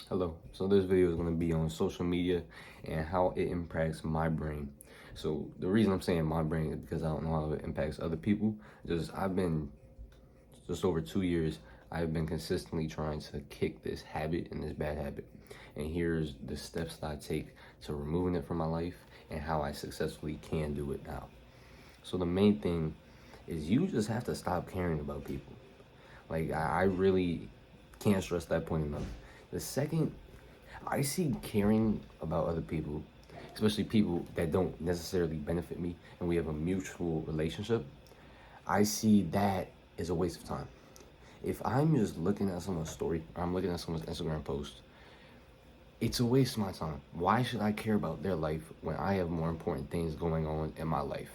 Hello. So this video is going to be on social media and how it impacts my brain. So the reason I'm saying my brain is because I don't know how it impacts other people. I've been just over 2 years, I've been consistently trying to kick this habit and this bad habit. And here's the steps that I take to removing it from my life and how I successfully can do it now. So the main thing is you just have to stop caring about people. Like I really can't stress that point enough. The second I see caring about other people, especially people that don't necessarily benefit me, and we have a mutual relationship, I see that as a waste of time. If I'm just looking at someone's story or I'm looking at someone's Instagram post, it's a waste of my time. Why should I care about their life when I have more important things going on in my life?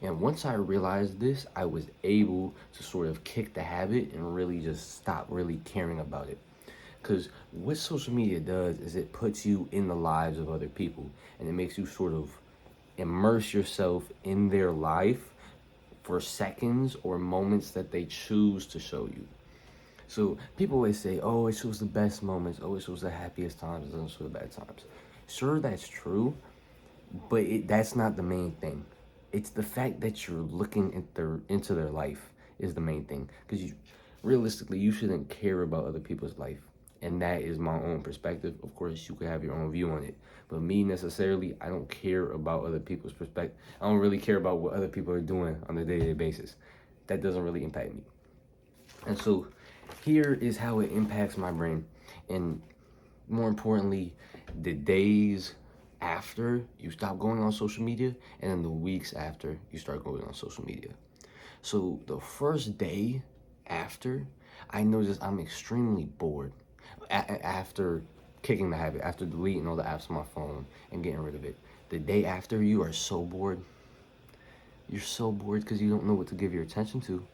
And once I realized this, I was able to sort of kick the habit and really just stop really caring about it. Because what social media does is it puts you in the lives of other people and it makes you sort of immerse yourself in their life for seconds or moments that they choose to show you. So people always say, oh, it shows the best moments. Oh, it shows the happiest times. It doesn't show the bad times. Sure, that's true, but that's not the main thing. It's the fact that you're looking into their life is the main thing. Because realistically, you shouldn't care about other people's life. And that is my own perspective. Of course, you could have your own view on it. But me, necessarily, I don't care about other people's perspective. I don't really care about what other people are doing on a day-to-day basis. That doesn't really impact me. And so here is how it impacts my brain. And more importantly, the days after you stop going on social media and then the weeks after you start going on social media. So the first day after, I noticed I'm extremely bored. After kicking the habit, after deleting all the apps on my phone and getting rid of it, the day after, you are so bored. You're so bored because you don't know what to give your attention to,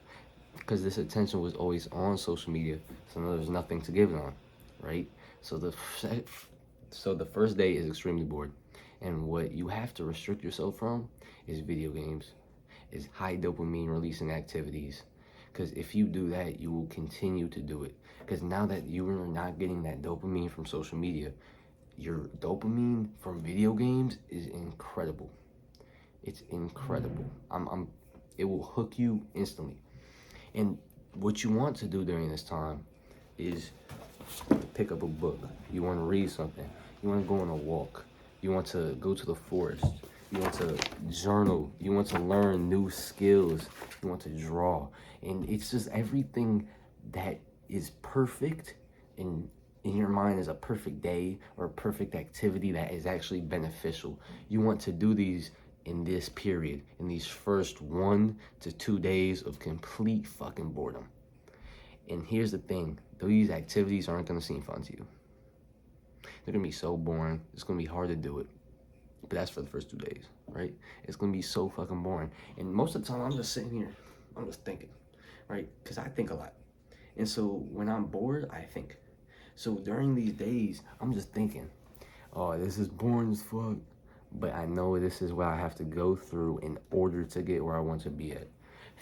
because this attention was always on social media, so now there's nothing to give it on, right? So the first day is extremely bored, and what you have to restrict yourself from is video games, is high dopamine releasing activities, because if you do that, you will continue to do it. Because now that you are not getting that dopamine from social media, your dopamine from video games is incredible. It's incredible. It will hook you instantly. And what you want to do during this time is pick up a book. You want to read something. You want to go on a walk. You want to go to the forest. You want to journal. You want to learn new skills. You want to draw. And it's just everything that is perfect in your mind is a perfect day or a perfect activity that is actually beneficial. You want to do these in this period, in these first 1 to 2 days of complete fucking boredom. And here's the thing, these activities aren't gonna seem fun to you. They're gonna be so boring, it's gonna be hard to do it. But that's for the first 2 days, right? It's gonna be so fucking boring. And most of the time, I'm just sitting here, I'm just thinking, right? Because I think a lot. And so when I'm bored, I think. So during these days, I'm just thinking, oh, this is boring as fuck. But I know this is what I have to go through in order to get where I want to be at.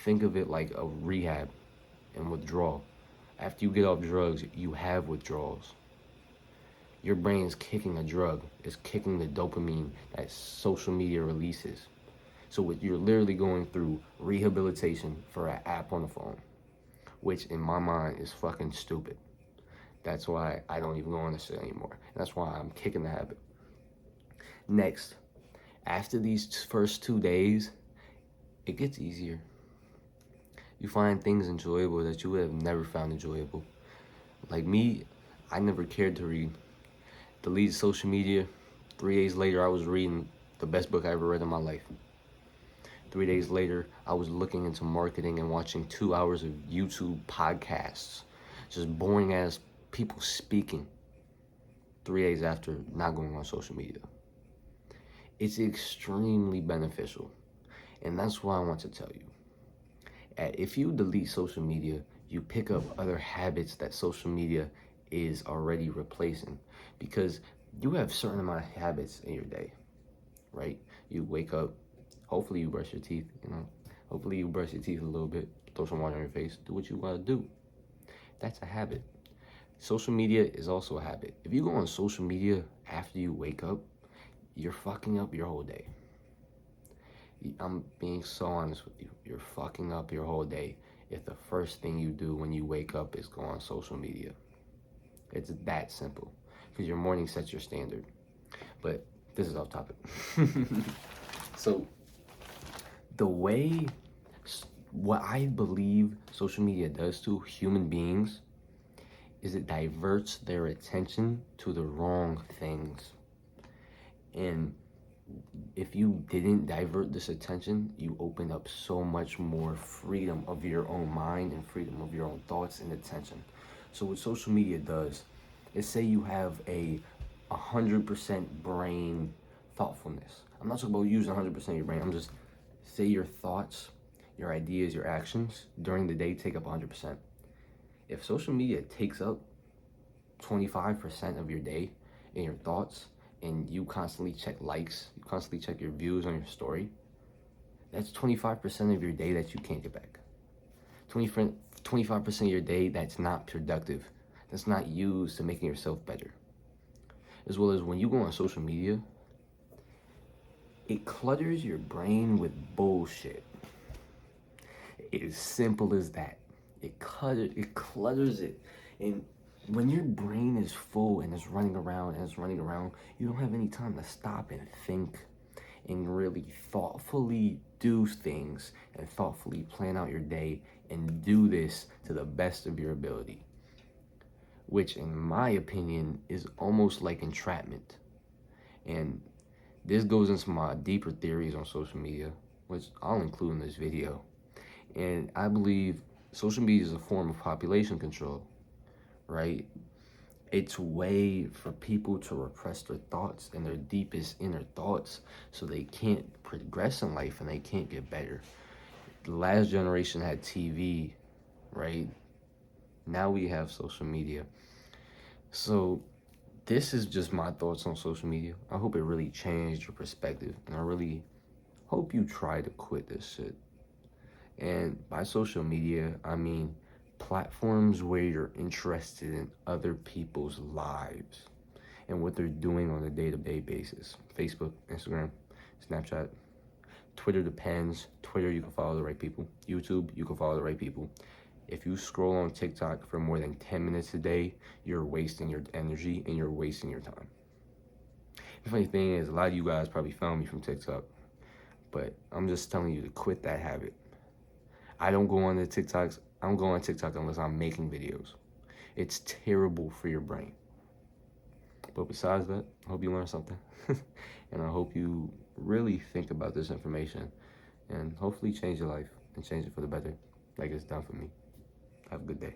Think of it like a rehab and withdrawal. After you get off drugs, you have withdrawals. Your brain is kicking a drug. It's kicking the dopamine that social media releases. So you're literally going through rehabilitation for an app on the phone, which in my mind is fucking stupid. That's why I don't even go on this shit anymore. That's why I'm kicking the habit. Next, after these first 2 days, it gets easier. You find things enjoyable that you would have never found enjoyable. Like me, I never cared to read. Deleted social media. 3 days later, I was reading the best book I ever read in my life. 3 days later, I was looking into marketing and watching 2 hours of YouTube podcasts. Just boring ass people speaking. 3 days after not going on social media. It's extremely beneficial. And that's why I want to tell you. If you delete social media, you pick up other habits that social media is already replacing. Because you have certain amount of habits in your day, right? You wake up, hopefully you brush your teeth, Hopefully you brush your teeth a little bit, throw some water on your face, do what you want to do. That's a habit. social media is also a habit. If you go on social media after you wake up, you're fucking up your whole day. I'm being so honest with you. You're fucking up your whole day if the first thing you do when you wake up is go on social media. It's that simple because your morning sets your standard. But this is off topic. So the way, what I believe social media does to human beings is it diverts their attention to the wrong things. And if you didn't divert this attention, you open up so much more freedom of your own mind and freedom of your own thoughts and attention. So what social media does is, say you have a 100% brain thoughtfulness. I'm not talking about using 100% of your brain. I'm just, say your thoughts, your ideas, your actions during the day take up 100%. If social media takes up 25% of your day and your thoughts, and you constantly check likes, you constantly check your views on your story, that's 25% of your day that you can't get back. 25% of your day that's not productive, that's not used to making yourself better. As well as when you go on social media, it clutters your brain with bullshit. It is simple as that. It clutters it. And when your brain is full and it's running around, you don't have any time to stop and think and really thoughtfully do things and thoughtfully plan out your day and do this to the best of your ability. Which, in my opinion, is almost like entrapment. And this goes into my deeper theories on social media, which I'll include in this video. And I believe social media is a form of population control, right? It's a way for people to repress their thoughts and their deepest inner thoughts so they can't progress in life and they can't get better. The last generation had TV, right? Now we have social media. So this is just my thoughts on social media. I hope it really changed your perspective, and I really hope you try to quit this shit. And by social media, I mean platforms where you're interested in other people's lives and what they're doing on a day-to-day basis. Facebook, Instagram, Snapchat, Twitter depends. Twitter, you can follow the right people. YouTube, you can follow the right people. If you scroll on TikTok for more than 10 minutes a day, you're wasting your energy and you're wasting your time. The funny thing is, a lot of you guys probably found me from TikTok, but I'm just telling you to quit that habit. I don't go on the TikToks. I don't go on TikTok unless I'm making videos. It's terrible for your brain. But besides that, I hope you learned something. And I hope you really think about this information and hopefully change your life and change it for the better like it's done for me. Have a good day.